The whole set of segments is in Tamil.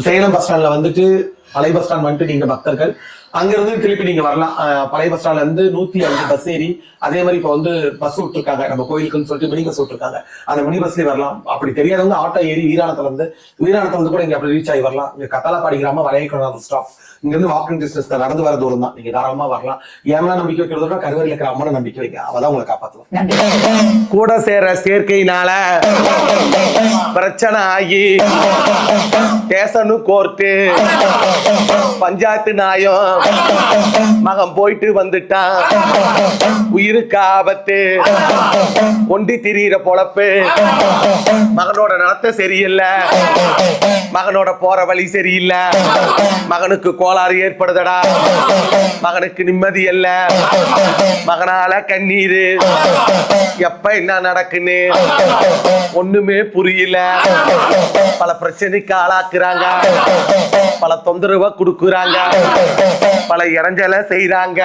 சேலம் பஸ் ஸ்டாண்ட்ல வந்துட்டு பழைய பஸ் ஸ்டாண்ட் வந்துட்டு நீங்க பக்தர்கள் அங்கிருந்து திருப்பி நீங்க வரலாம். பழைய பஸ் ஸ்டாண்ட்ல இருந்து 105 பஸ் ஏறி அதே மாதிரி இப்ப வந்து பஸ் விட்டுருக்காங்க நம்ம கோயிலுக்குன்னு சொல்லிட்டு மினி பஸ் விட்டுருக்காங்க. அந்த மினி பஸ்லயே வரலாம். அப்படி தெரியாதவங்க ஆட்டோ ஏறி வீராணத்துல இருந்து கூட இங்க அப்படி ரீச் ஆகி வரலாம். இங்க கத்தாலப்பாடி கிராமம் வளையக்குளம் ஸ்டாப் இங்க இருந்து வாக்கிங் டிஸ்டன்ஸ் நடந்து வர தூரம் தான். நீங்க தாராளமா வரலாம். ஏமனா நம்பிக்கை வைக்கிறதோட கருவறையில் இருக்கிற அம்மனை நம்பிக்கை வைக்க அவதான் உங்களை காப்பாத்துவோம். கூட சேர சேர்க்கையினால பிரச்சனை ஆகி ஸ்டேஷனு கோர்ட்டு பஞ்சாயத்து நாயம் மகன் போயிட்டு வந்துட்டான். உயிருக்கு ஆபத்து ஒண்டி திரியிற பொழப்பு. மகனோட நடத்த சரியில்லை. மகனோட போற வழி சரியில்லை. மகனுக்கு கோளாறு ஏற்படுதடா. மகனுக்கு நிம்மதி இல்ல. மகனால கண்ணீரு. எப்ப என்ன நடக்குன்னு ஒண்ணுமே புரியல. பல பிரச்சனைக்கு ஆளாக்குறாங்க. பல தொந்தரவை கொடுக்குறாங்க. பல இடைஞ்சலை செய்யறாங்க.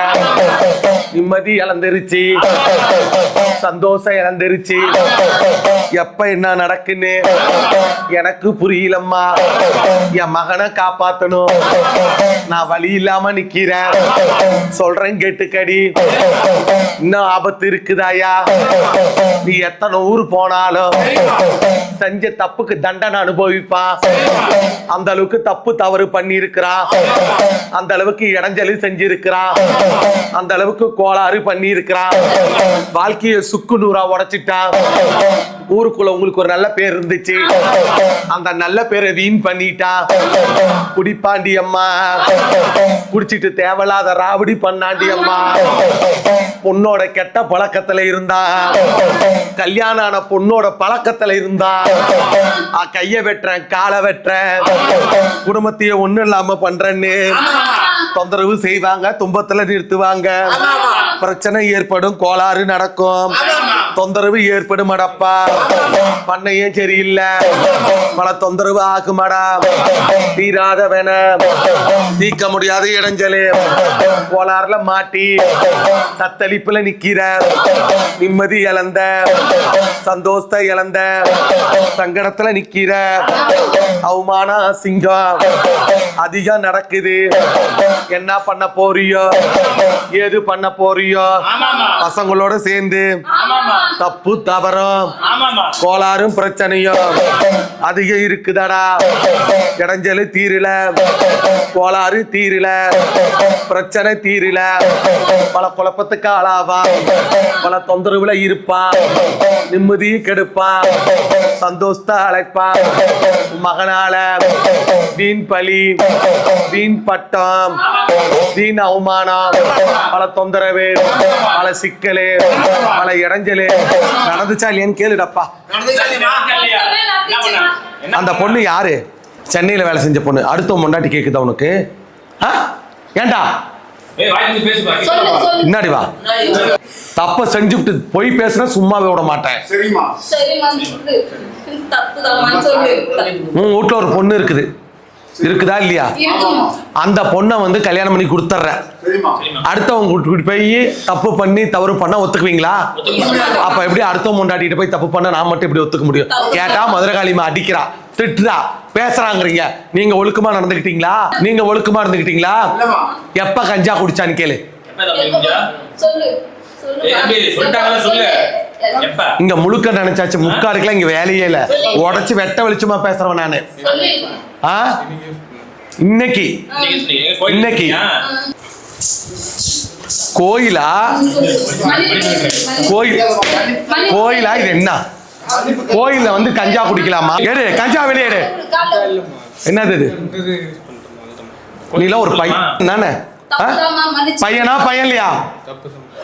நிம்மதி இழந்துருச்சு. சந்தோஷம் இழந்துருச்சு. எப்ப என்ன நடக்குன்னு எனக்கு புரியலம்மா. என் மகனை காப்பாத்தணும். நான் வழி இல்லாம நிக்கிறேன். சொல்றேன் கேட்டுக்கடி. இன்னும் ஆபத்து இருக்குதாயா? நீ எத்தனை ஊர் போனாலும் செஞ்ச தப்புக்கு தண்டனை அனுபவிப்பான். அந்த அளவுக்கு தப்பு தவறு பண்ணி இருக்கிறான். அந்த அளவுக்கு இடைஞ்சலி செஞ்சிருக்கிறான். அந்த அளவுக்கு கோளாறு பண்ணி இருக்கிறான். வாழ்க்கைய சுக்கு நூறா உடைச்சிட்டான். ஊருக்குள்ள உங்களுக்கு ஒரு நல்ல பேர் இருந்துச்சு. அந்த நல்ல பேரை வீண் பண்ணிட்டான். குடிப்பாண்டி அம்மா. குடிச்சிட்டு தேவையில்லாத ராவடி பண்ணாண்டி அம்மா. பொண்ணோட கெட்ட பழக்கத்துல இருந்தா. கல்யாணம் ஆன பொண்ணோட பழக்கத்துல இருந்தா. கைய வெட்டுறேன் காலை வெட்டுறேன் குடும்பத்தையே ஒண்ணும் இல்லாம பண்றேன்னு தொந்தரவு செய்வாங்க. துன்பத்துல நிறுத்துவாங்க. பிரச்சனை ஏற்படும். கோளாறு நடக்கும். தொந்தரவு ஏற்படும் அடப்பா. பண்ணையும் சரியில்லை. பல தொந்தரவு ஆகுமாடா. தீராத வேண தீர்க்க முடியாத இடைஞ்சலு. கோளாறுல மாட்டி தத்தளிப்புல நிக்கிற. நிம்மதி இழந்த. சந்தோஷத்தை இழந்த. சங்கடத்துல நிக்கிற. அவமான சிங்கம் அதிகம் நடக்குது. என்ன பண்ண போறியோ? ஏது பண்ண போறியோ? பசங்களோட சேர்ந்து தப்பு தவறும் கோளாறும் பிரச்சனையும் அதிகம் இருக்குதாடா. இடைஞ்சலு தீரல. கோளாறு தீரல. பிரச்சனை தீரல. பல குழப்பத்துக்கு ஆளாவான். பல தொந்தரவுல இருப்பான். நிம்மதி கெடுப்பான். சந்தோஷத்தை அழைப்பான். மகனால வீண் பலி வீண் பட்டம் வீண் அவமானம் பல தொந்தரவு பல சிக்கலு பல இடைஞ்சலு நடந்துச்சா இல்லையான்னு கேளுடப்பா. அந்த பொண்ணு யாரு? சென்னையில வேலை செஞ்ச பொண்ணு. அடுத்த முன்னாடி கேக்குதா உனக்கு? ஏண்டா முன்னாடி வா. தப்ப செஞ்சுட்டு போய் பேசுற சும்மாவே விட மாட்டேன். உன் வீட்டுல ஒரு பொண்ணு இருக்குது. இருக்குதா இல்லையா? அந்த பொண்ணை வந்து கல்யாணம் பண்ணி கொடுத்துட்ற. அடுத்தவங்க கூட்டிட்டு போய் தப்பு பண்ணி தவறு பண்ண ஒத்துக்குவீங்களா? அப்ப எப்படி அடுத்தவங்க முன்னாடிட்டு போய் தப்பு பண்ண நான் மட்டும் எப்படி ஒத்துக்க முடியும்? கேட்டா மதுரகாளிமா அடிக்கிறா திட்டுறா பேசுறாங்கிறீங்க. நீங்க ஒழுக்கமா நடந்துக்கிட்டீங்களா? நீங்க ஒழுக்கமா இருந்துக்கிட்டீங்களா? எப்ப கஞ்சா குடிச்சான்னு கேளு. இங்க முழுக்க நினைச்சாச்சு. முக்காருக்குலாம் இங்க வேலையே இல்ல. உடச்சு வெட்ட வெளிச்சமா பேசுறவன் நானு. இன்னைக்கு இன்னைக்கு கோயிலா கோயிலா இது என்ன? கோயில்ல வந்து கஞ்சா குடிக்கலாமா? எடு கஞ்சா வெளியே எடு. என்னது இது? நீல ஒரு பையன் தானே? பையனா பையன் இல்லையா?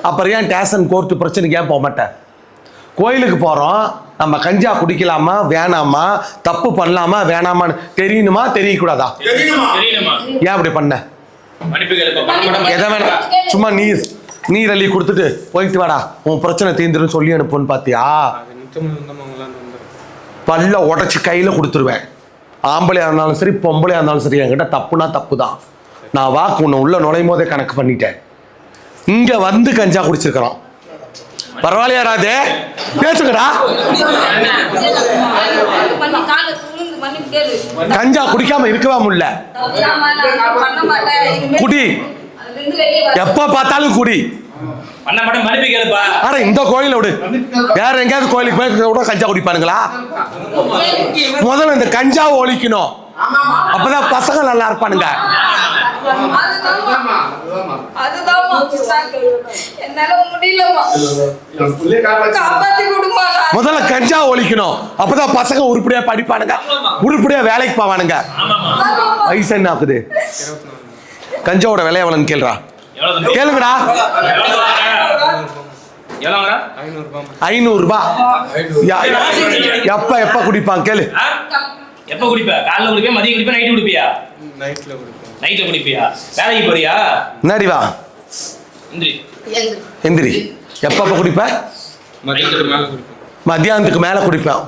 அப்புறம் ஏன் ஸ்டேஷன் கோர்ட்டு பிரச்சனைக்கு ஏன் போக மாட்டேன்? கோயிலுக்கு போறோம். நம்ம கஞ்சா குடிக்கலாமா வேணாமா? தப்பு பண்ணலாமா வேணாமான்னு தெரியணுமா தெரியக்கூடாதா? ஏன் அப்படி பண்ண? எதை வேணா சும்மா நீர் அள்ளி கொடுத்துட்டு போயிட்டு வாடா உன் பிரச்சனை தீர்ந்துரும் சொல்லி அனுப்புன்னு பாத்தியா? பல்ல உடச்சு கையில கொடுத்துருவேன். ஆம்பளையா இருந்தாலும் சரி பொம்பளையா இருந்தாலும் சரி என்கிட்ட தப்புனா தப்பு தான். நான் வாக்கு உன்னை உள்ள நுழையும் போதே கணக்கு பண்ணிட்டேன். இங்க வந்து கஞ்சா குடிச்சிருக்கிறோம். பரவாயில்லையா ராதே? பேசுங்கடா. கஞ்சா குடிக்காம இருக்கவே முடியல. குடி, எப்ப பார்த்தாலும் குடி. அட இந்த கோயில விடு, வேற எங்கேயாவது கோயிலுக்கு போய் கூட கஞ்சா குடிப்பானுங்களா? முதல்ல இந்த கஞ்சாவை ஒழிக்கணும், அப்பதான் பசங்க நல்லா இருப்பானுங்க. முதல்ல கஞ்சா ஒழிக்கணும், அப்பதான் பசங்க உருப்படியா படிப்பானுங்க, உருப்படியா வேலைக்கு போவானுங்க. வயசு என்ன ஆகுது? கஞ்சாவோட விலை எவ்வளவுன்னு கேளுடா, கேளுங்கடா. 500 ரூபாய். எப்ப எப்ப குடிப்பான் கேளு. எப்ப குடிப்ப? காலைல குடிப்பியா, மதியம் குடிப்பியா, நைட் குடிப்பியா? நைட்ல குடிப்பேன். நைட்ல குடிப்பியா? வேலைக்கு போறியா? என்னடி வா எந்திரி. எப்ப குடிப்ப? மதியத்துக்கு மேல குடிப்பேன். மதியானத்துக்கு மேல குடிப்பேன்.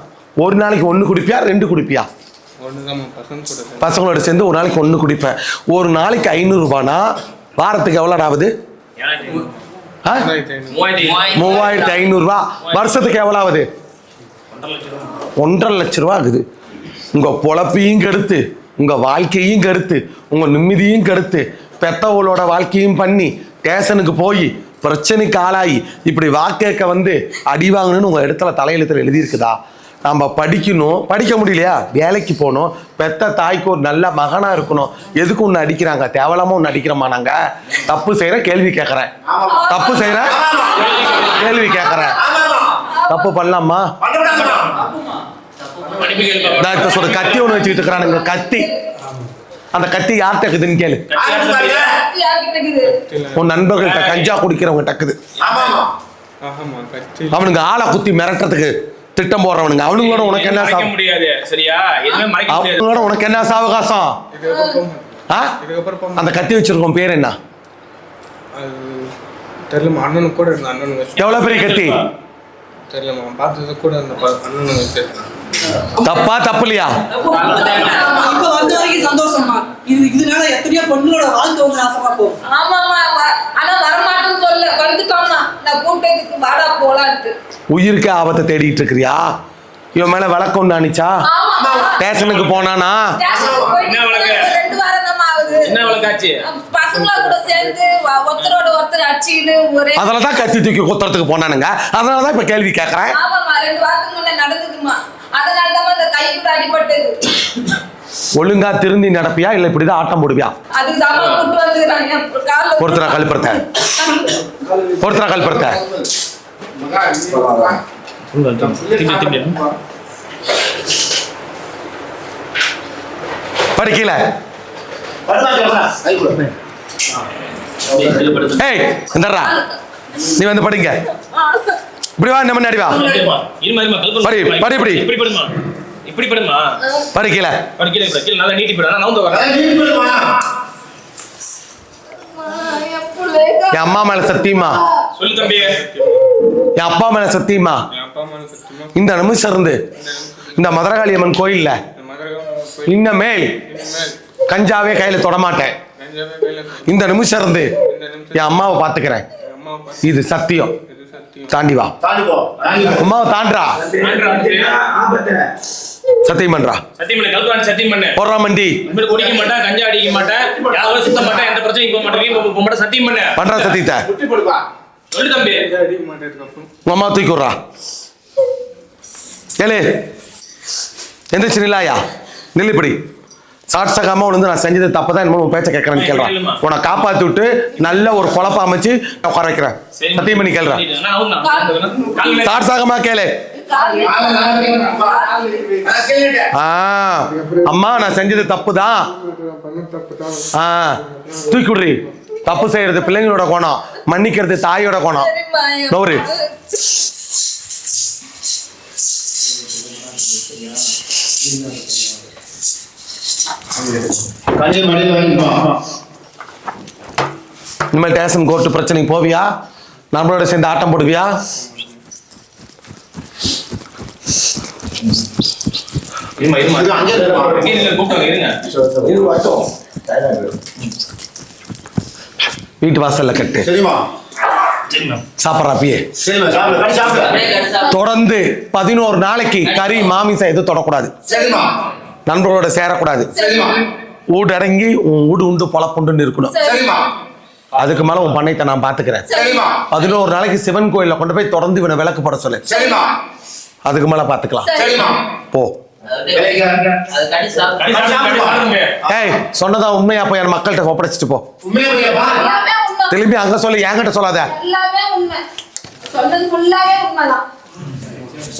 ஒரு நாளைக்கு 1 குடிப்பியா 2 குடிப்பியா? பசங்களோட சேர்ந்து ஒரு நாளைக்கு 1 குடிப்பேன். ஒரு நாளைக்கு 500 ரூபானா வாரத்துக்கு எவ்வளவு ஆகுது? 3500 ரூபாய். வருஷத்துக்கு எவ்வளவு ஆகுது? 1.5 லட்சம் ரூபாய் ஆகுது. உங்க பொழப்பையும் கெடுத்து, உங்க வாழ்க்கையும் கெடுத்து, உங்க நிம்மதியும் கெடுத்து, பெத்தவங்களோட வாழ்க்கையும் பண்ணி ஸ்டேஷனுக்கு போய் பிரச்சனைக்கு ஆளாகி இப்படி வாக்கேக்க வந்து அடி வாங்கணும்னு உங்க இடத்துல தலையெழுத்துல எழுதியிருக்குதா? நம்ம படிக்கணும், படிக்க முடியலையா வேலைக்கு போகணும், பெத்த தாய்க்கு ஒரு நல்ல மகனா இருக்கணும். எதுக்கு ஒன்று அடிக்கிறாங்க? தேவலாம ஒன்று அடிக்கிறோமா? நாங்க தப்பு செய்யற கேள்வி கேட்கறேன், தப்பு செய்யற கேள்வி கேட்கறேன். தப்பு பண்ணலாமா? சொல்ற கத்தி ஒன்று வச்சுக்கிட்டு இருக்கிறானுங்க, கத்தி. அந்த கத்தி யார்கிட்ட இருக்குதுன்னு கேளு. உன் நண்பர்கள்ட்ட கஞ்சா குடிக்கிறவங்க டக்குது. அவனுங்க ஆளை குத்தி மிரட்டுறதுக்கு திட்டம் போடுறவனுங்க. அவனுங்களோட உனக்கு என்ன அவங்களோட உனக்கு என்ன சாவகாசம்? அந்த கத்தி வச்சிருக்கோம் பேர் என்ன? எவ்வளவு பெரிய கத்தி? தப்பா தப்பு இல்லையா? சந்தோஷமா இதனால எத்தனையோ பொண்ணுகளோட வாழ்க்கை வந்து நாசமா போகும். ஆனா வரமாட்டேன்னு சொல்ல வந்துட்டோம்னா நான் கூட்டத்துக்கு வாடா போலான்ட்டு உயிருக்கு ஆபத்தை தேடிட்டு இருக்கிறியா? இவன் மேல வழக்கம் ஒண்ணு அனுச்சா? ஸ்டேஷனுக்கு போனானா? அதனாலதான் கத்தி தூக்கி குத்துறதுக்கு போனானுங்க. அதனாலதான் இப்ப கேள்வி கேட்கறேன். ஒழுங்கா திருந்தி நடப்பியா இல்ல இப்படிதான் ஆட்டம் போடுவியா? ஒருத்தரா கல்புறத்த படிக்கல. ஏய் இந்தடா நீ வந்து படிங்க. இப்படி வா, நம்ம முன்னாடி வா. படி படி படி. இப்படி படுமா? படிக்கல. நல்லா நீட்டி படு. நான் நவுந்து வரேன். என் அம்மா மேல சத்தியமா சொல்லு தம்பி. என் அப்பா மேல சத்தியமா இந்த நிமிஷம் இருந்து இந்த மதுரகாளி அம்மன் கோயில்ல இன்னமேல் கஞ்சாவே கையில தொடமாட்டேன். இந்த நிமிஷம் இருந்து என் அம்மாவை பாத்துக்கிறேன். இது சத்தியம். தாண்டி வா. அம்மாவை தாண்டா. சத்தியம் பண்றா. சத்தியம் பண்ணு. போறா மண்டி. குடிக்க மாட்டேன், கஞ்சா அடிக்க மாட்டேன், யாரும் சுத்த மாட்டேன், எந்த பிரச்சனையும் போக மாட்டேன். சத்தியம் பண்ணு. பண்றா சத்தியத்தை. சொல்லு தம்பி. உங்க அம்மா தூக்கி விடுறா. ஏலே எந்திரிச்சு நில்லாயா? நில்லுப்படி. சாட்சகாம வந்து நான் செஞ்சது தப்பதான் என்னமோ உன் பேச்ச கேட்கறேன்னு கேள்றான். உன்னை காப்பாத்தி விட்டு நல்ல ஒரு குழப்ப அமைச்சு உட்கார வைக்கிறேன். சத்தியம் பண்ணி கேள்றான். சாட்சாகமா கேளு. அம்மா நான் செஞ்சது தப்புதான். தூக்கி விடுறி. தப்பு செய்யறது பிள்ளைங்களோட கோணம், மன்னிக்கிறது தாயோட கோணம். நோரு இனிமேல் ஸ்டேஷன் கோர்ட்டு பிரச்சனைக்கு போவியா? நம்மளோட சேர்ந்து ஆட்டம் போடுவியா? வீட்டு வாசல்ல கட்டு. சாப்பிட்றா பியே. தொடர்ந்து 11 நாளைக்கு கறி மாமிசம் எதுவும் தொடக்கூடாது. நண்பர்களோட சேரக்கூடாது. சரிம்மா. வீடு இறங்கி உன் வீடு உண்டு பொழப்புண்டுன்னு இருக்கணும். சரிம்மா. அதுக்கு மேல உன் பண்ணையத்தை நான் பாத்துக்கிறேன். சரிம்மா. 11 நாளைக்கு சிவன் கோயில்ல கொண்டு போய் தொடர்ந்து இவனை விளக்கு போட சொல்லு. சரிம்மா. அதுக்கு மேல பாத்துக்கலாம். சரிம்மா. போ. கடி சாப்பிடுங்க. ஏய் சொன்னதா உண்மையா போய் என் மக்கள்கிட்ட ஒப்படைச்சிட்டு போ. உண்மையா போய்யாப்பா? எல்லாமே உண்மை. திரும்பி அங்க சொல்லு, என்கிட்ட சொல்லாத. எல்லாமே உண்மை. சொன்னது ஃபுல்லாவே உண்மைதான்.